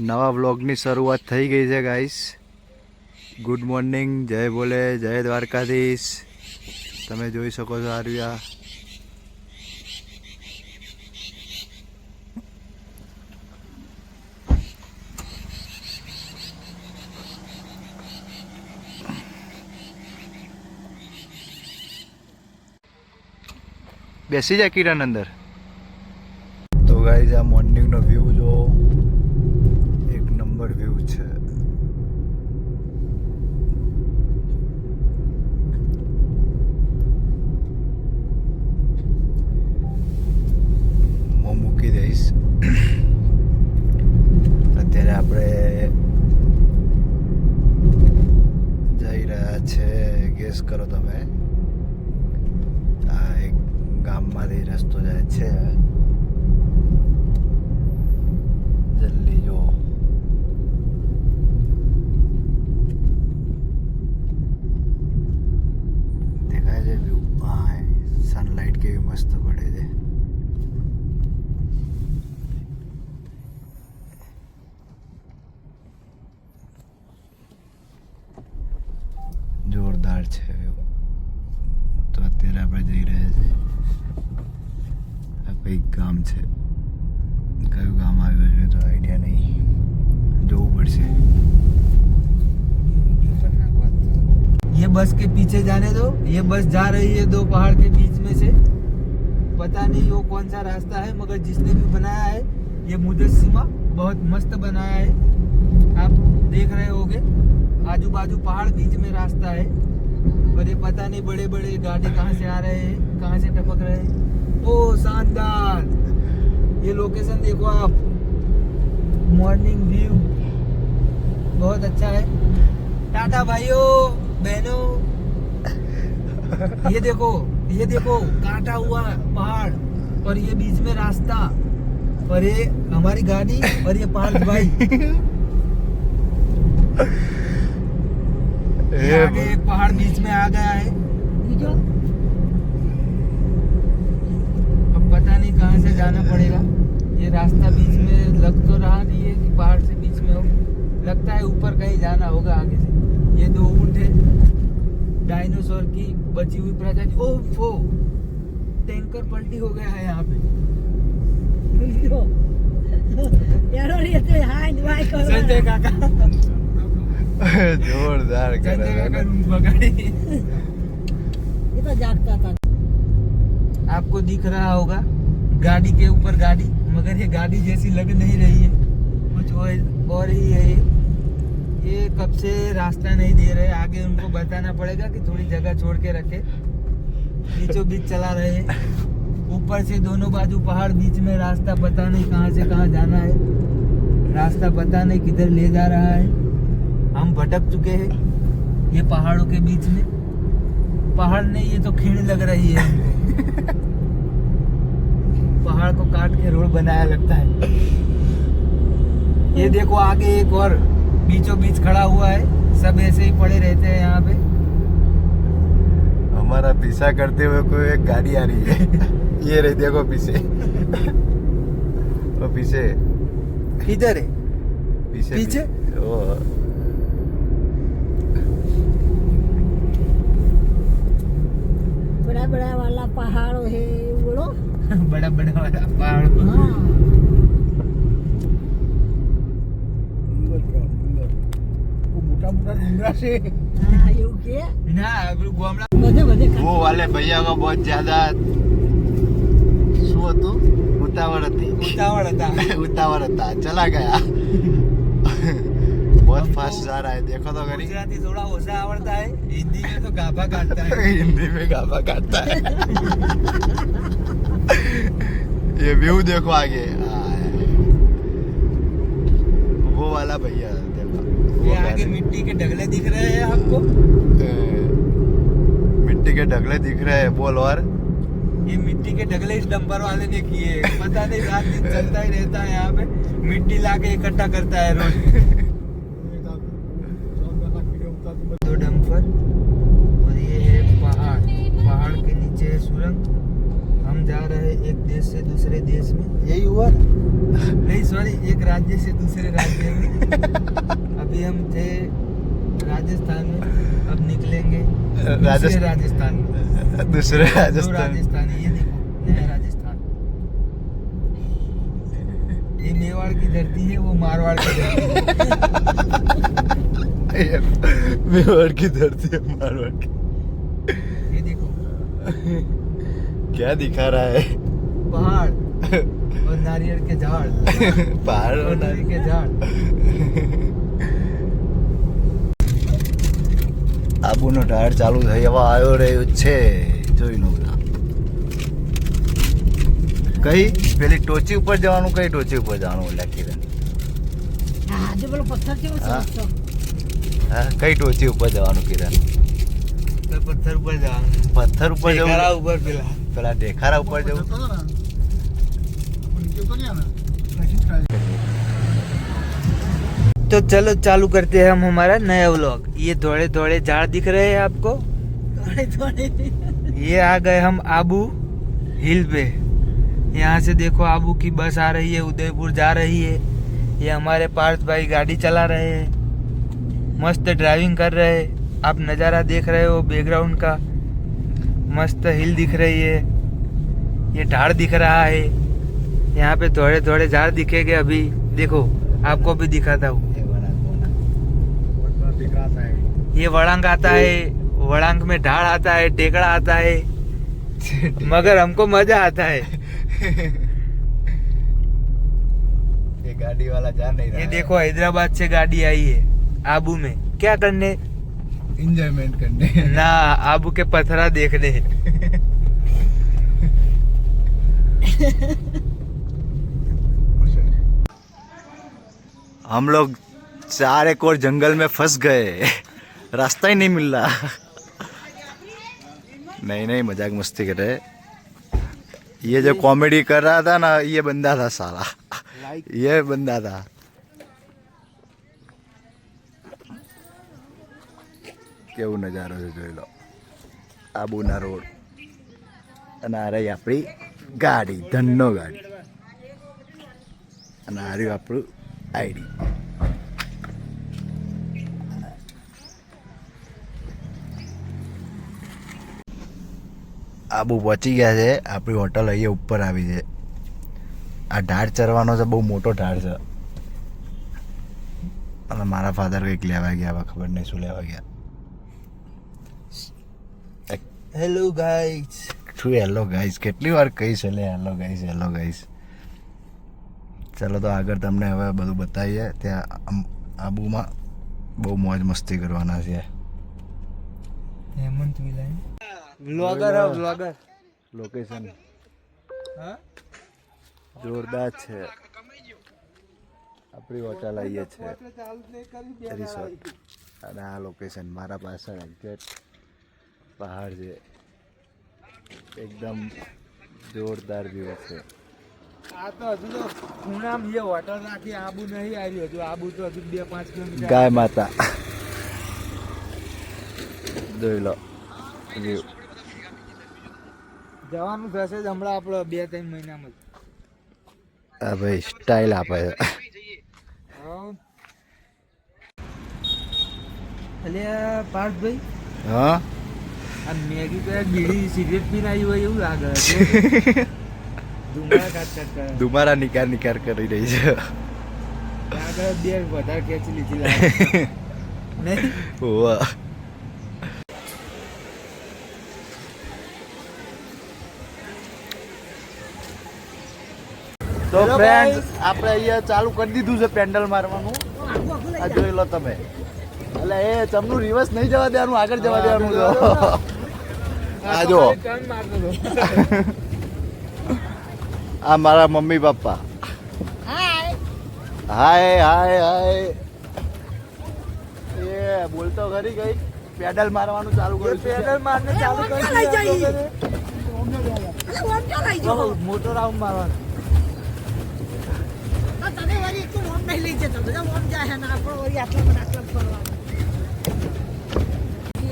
નવા વ્લોગની શરૂઆત થઈ ગઈ છે ગાઈસ. ગુડ મોર્નિંગ, જય બોલે, જય દ્વારકાધીશ. તમે જોઈ શકો છો આર્યા. બેસી જા કિરણ અંદર. તો ગાઈસ આ મોર્નિંગનો વ્યૂ જો એક નંબર વ્યૂ છે. હું મૂકી દઈશ. અત્યારે આપણે જઈ રહ્યા છે, ગેસ કરો તમે. આ એક ગામમાંથી રસ્તો જાય છે. જલ્દી જો. દેખાય છે વ્યૂ? હા, સનલાઇટ કેવી મસ્ત પડે છે. જોરદાર છે વ્યૂ. તો અત્યારે આપણે જઈ રહ્યા છીએ. આ કઈક ગામ છે. કયું ગામ આવ્યું છે તો આઈડિયા નહીં, જોવું પડશે. ये बस के पीछे जाने दो, ये बस जा रही है दो पहाड़ के बीच में से. पता नहीं वो कौन सा रास्ता है, मगर जिसने भी बनाया है ये मुजस्सिमा बहुत मस्त बनाया है. आप देख रहे होगे आजू बाजू पहाड़, बीच में रास्ता है. और ये पता नहीं बड़े बड़े गाड़ी कहाँ से आ रहे हैं, कहाँ से टपक रहे हैं. ओ शानदार, ये लोकेशन देखो आप. मॉर्निंग व्यू बहुत अच्छा है. टाटा भाइयों बहनों. ये देखो काटा हुआ पहाड़ और ये बीच में रास्ता और ये हमारी गाड़ी और ये पार्थ भाई. ये आगे एक पहाड़ बीच में आ गया है. अब पता नहीं कहाँ से जाना पड़ेगा. ये रास्ता बीच में लग तो रहा नहीं है कि पहाड़ से बीच में हो. लगता है ऊपर कहीं जाना होगा आगे से. ये दो ऊंट है, डायनासोर की बची हुई प्रजाति. ओफो, टैंकर पलटी हो गया है यहाँ पे. संजय काका જોરદાર કરે संजय છે काका ને? बगाड़ी. ये तो जागता था. आपको दिख रहा होगा गाड़ी के ऊपर गाड़ी, मगर ये गाड़ी जैसी लग नहीं रही है, कुछ और ही है. ये कब से रास्ता नहीं दे रहे. आगे उनको बताना पड़ेगा कि थोड़ी जगह छोड़ के रखे. बीचों बीच चला रहे हैं. ऊपर से दोनों बाजू पहाड़, बीच में रास्ता पता नहीं कहाँ से कहाँ जाना है. रास्ता पता नहीं किधर ले जा रहा है. हम भटक चुके हैं ये पहाड़ों के बीच में. पहाड़ नहीं, ये तो खीण लग रही है. पहाड़ को काट के रोड बनाया लगता है. ये देखो आगे एक और बीचों बीच खड़ा हुआ है. सब ऐसे ही पड़े रहते हैं यहाँ पे. हमारा पीछा करते हुए कोई एक गाड़ी आ रही है. ये रही, देखो पीछे. वो पीछे इधर है पीछे पीछे? ओ, बड़ा बड़ा वाला पहाड़ है बोलो. बड़ा बड़ा वाला पहाड़. हाँ. मोटा मोटा डूंगरा से हाँ, એવું કે ना गोमड़ा. બધે બધે वो वाले भैया को बहुत ज्यादा શું હતું, ઉતાવળ હતી. उतावड़ था. उतावળ હતા, चला गया. बहुत फास्ट जा रहा है, देखो तो करी. गुजराती थोड़ा ओसा आवड़ता है, हिंदी में तो गाभा काटता है. हिंदी में गाभा काटता है. ये व्यू देखो आगे. वो वाला भैया देखो. वो ये आगे गाड़ी. मिट्टी के ढगले दिख रहे हैं आपको. मिट्टी के ढगले दिख रहे हैं. बोल और. ये मिट्टी के ढगले इस डंपर वाले ने किए. पता नहीं रात दिन चलता ही रहता है यहाँ पे. मिट्टी लाके इकट्ठा करता है रोज. दो डंपर और ये है पहाड़. पहाड़ के नीचे है सुरंग. हम हम जा रहे हैं एक देश से दूसरे देश में। यही हुआ नहीं सॉरी, एक राज्य से दूसरे राज्य में। अभी हम थे राजस्थान में, अब निकलेंगे दूसरे राजस्थान में। दूसरे दो राजस्थान है, ये देखो नया राजस्थान। ये मेवाड़ की धरती है, वो मारवाड़ की धरती है। मेवाड़ की धरती है, मारवाड़ की। ये देखो क्या दिखा रहा है? पहाड़ और नारियल के झाड़। पहाड़ और नारियल के झाड़। આબુનો ટાયર ચાલુ થઈ હવે આવ્યો રહ્યો છે, જોઈ લો બધા. કઈ પેલી ટોચી ઉપર જવાનું, કઈ ટોચી ઉપર જવાનું ઓલા કિરણ? હા જે પેલો પથ્થર કેવો છે હા. ઊંચો. હા, કઈ ટોચી ઉપર જવાનું કિરણ? तो पत्थर ऊपर जाओ, પથ્થર ઉપર टेकरा જવું, ऊपर पिला। પેલા ઢેખારા ઉપર જવું. तो चलो चालू करते हैं हम हमारा नया व्लॉग। ये थोड़े थोड़े झाड़ दिख रहे हैं आपको? થોડે થોડે ये आ गए हम आबू हिल पे। यहाँ से देखो आबू की बस आ रही है, उदयपुर जा रही है। ये हमारे पार्थ भाई गाड़ी चला रहे हैं, मस्त ड्राइविंग कर रहे हैं। आप नज़ारा देख रहे हो बैकग्राउंड का, मस्त हिल दिख रही है, ये ढाड़ दिख रहा है। यहाँ पे थोड़े थोड़े झाड़ दिखेंगे अभी, देखो आपको भी दिखाता हूँ। ये वड़ांग आता है, वड़ांग में ढाड़ आता है, टेकड़ा आता है, मगर हमको मजा आता है। ये गाड़ी वाला जा नहीं रहा ये है। देखो हैदराबाद से गाड़ी आई है आबू में, क्या करने? एंजॉयमेंट करने। ना, आबू के पथरा देखने। हम लोग चार एक और जंगल में फंस गए, रास्ता ही नहीं मिल रहा। नहीं मजाक मस्ती कर रहे। ये जो कॉमेडी कर रहा था ना, ये बंदा था साला, ये बंदा था। કેવું નજારો છે જોઈ લો, આબુના રોડ અને આ રહી આપણી ગાડી, ધનનો ગાડી, અને આ રહ્યું આપણું આઈડી. આબુ પહોંચી ગયા છે, આપણી હોટલ અહીંયા ઉપર આવી છે. આ ઢાળ ચરવાનો છે, બહુ મોટો ઢાળ છે. અને મારા ફાધર કંઈક લેવા ગયા, હવે ખબર નહીં શું લેવા ગયા. હેલો ગાઈસ, શું હેલો ગાઈસ કેટલી વાર કહીશ, એટલે હેલો ગાઈસ હેલો ગાઈસ. ચાલો તો આગળ તમને હવે બધું બતાવીએ. ત્યાં આબુમાં બહુ મોજ મસ્તી કરવાના છે. हेमंत विलाय व्लॉगर है, व्लॉगर। લોકેશન हाँ જોરદાર છે. આપણી હોટલ આવીએ છે, રિસોર્ટ. અને આ લોકેશન મારા પાછળ એક્ઝેક્ટ પહાડ છે, એકદમ જોરદાર વ્યૂ છે. આ તો હજુ તો ખૂણામાં જે હોટલ રાખી આબુ નહીં આવ્યું હજુ. આબુ તો હજુ 2-5 કિલોમીટર. ગાય માતા જોઈ લો વ્યૂ. જવાનું થશે જ હમણાં આપણે 2-3 મહિનામાં જ. આ ભાઈ સ્ટાઇલ આપે છે. અલ્યા પાર્થભાઈ, હા આ મેગી તો બીડી સિગરેટ પીને આવી હોય એવું લાગે છે. ધુમાડા કાઢ કરે. ધુમારા નિકાર કરી રહી છે. આગળ 2 વધારે ખેંચી લીધી લાગે નહીં. વાહ. તો ફ્રેન્ડ્સ આપણે અહીંયા ચાલુ કરી દીધું છે પેન્ડલ મારવાનું. આ જોઈ લો તમે. એટલે એ ચમનું રિવર્સ નહીં જવા દેવાનું, આગળ જવા દેવાનું. જો આ જો, ટર્ન મારતો હતો. આ મારા મમ્મી પપ્પા. હાય હાય હાય હાય. એ બોલતો ખરી ગઈ. પેડલ મારવાનું ચાલુ કર્યું છે. પેડલ મારને ચાલુ કરી લઈ જાય. દીધું. અરે ઓમ ક્યાં લઈ જાઓ? મોટો રાઉન્ડ મારવાનો. આ તને વળી એકલું ઓમ નહીં લઈ જતો. બધા ઓમ જાય ને આપણો વળી આટલા ફરવાનું.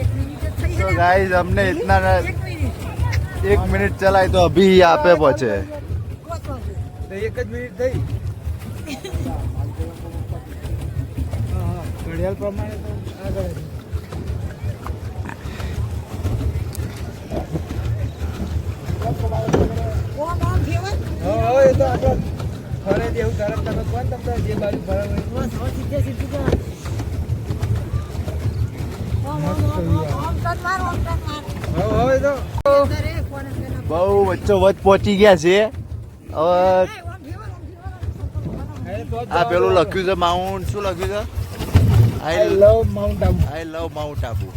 એક મિનિટ જ થઈ તો છે ને. ગાઈઝ અમને ઇતના એક મિનિટ. 1 મિનિટ ચલાય તો અભી यहाँ पे पहुंचे ગોતવા છે. તો 1 જ મિનિટ થઈ. હા હા ઘડિયાળ પ્રમાણે તો આગળ જ. ઓમ ઓમ ફેવર. હવે એ તો આપણે ફરે જ એવું તરત તમે કોણ તમને જે બાજુ ફરવા હોય. બસ હવે સીધે સીધું કરો. ઓમ ઓમ ઓમ ઓમ ટન માર ઓમ ટન માર. હવે તો અંદર એ કોને પેલા. બહુ વચ્ચો વચ પહોંચી ગયા છે હવે એ, ઓમ ફેવર. એ તો જ આ પેલું લખ્યું છે માઉન્ટ શું લખ્યું છે આઈ લવ માઉન્ટ આબુ. આઈ લવ માઉન્ટ આબુ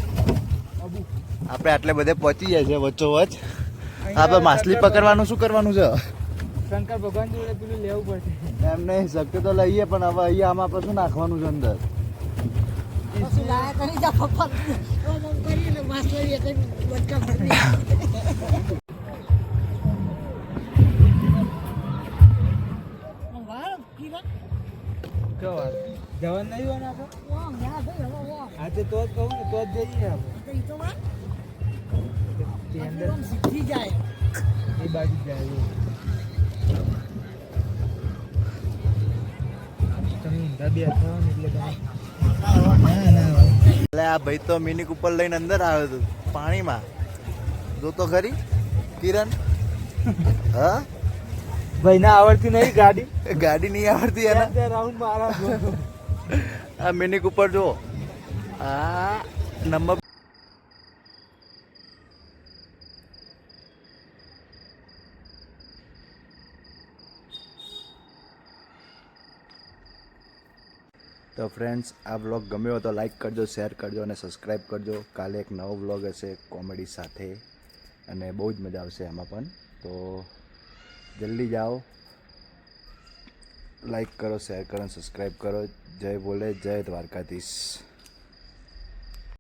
આબુ. આપણે આટલે બધે પહોંચી ગયા છે વચ્ચો વચ આપણે માછલી પકડવાનું શું કરવાનું છે શંકર ભગવાન જોડે પેલું લેવું પડશે. એમ નહીં શક્ય તો લઈએ પણ હવે અહીંયા આમાં આપણે શું નાખવાનું છે અંદર પછી લાયા કરી જા પપ્પા. ઓમ ઓમ કરીને માસ્ટરી એટલે બટકા ભરી. ઓમ વાર કીધા. જો જવાન નહીં હોય ને આપણે. ઓમ યા ભાઈ હવે ઓમ. આજે તો જ કહું ને તો જ જઈએ આપણે. તો ઈ તો વાર. તે અંદર ઓમ સીધી જાય. એ બાજુ જાય એવું. તમે ઊંધા બે થવા ને એટલે તમે એટલે આ ભાઈ તો મિનિક ઉપર લઈને અંદર આવ્યો હતો પાણીમાં જો તો ખરી કિરણ હા ભાઈ ના આવડતી નહીં ગાડી. ગાડી નહીં આવડતી એને રાઉન્ડ મારા. આ મિનિક ઉપર જો આ નંબર તો ફ્રેન્ડ્સ આ વ્લોગ ગમ્યો હોય તો લાઈક કરજો શેર કરજો અને સબસ્ક્રાઈબ કરજો કાલે એક નવો વ્લોગ હશે કોમેડી સાથે અને બહુ જ મજા આવશે એમાં પણ તો જલ્દી જાઓ લાઈક કરો શેર કરો અને સબસ્ક્રાઈબ કરો જય બોલે જય દ્વારકાધીશ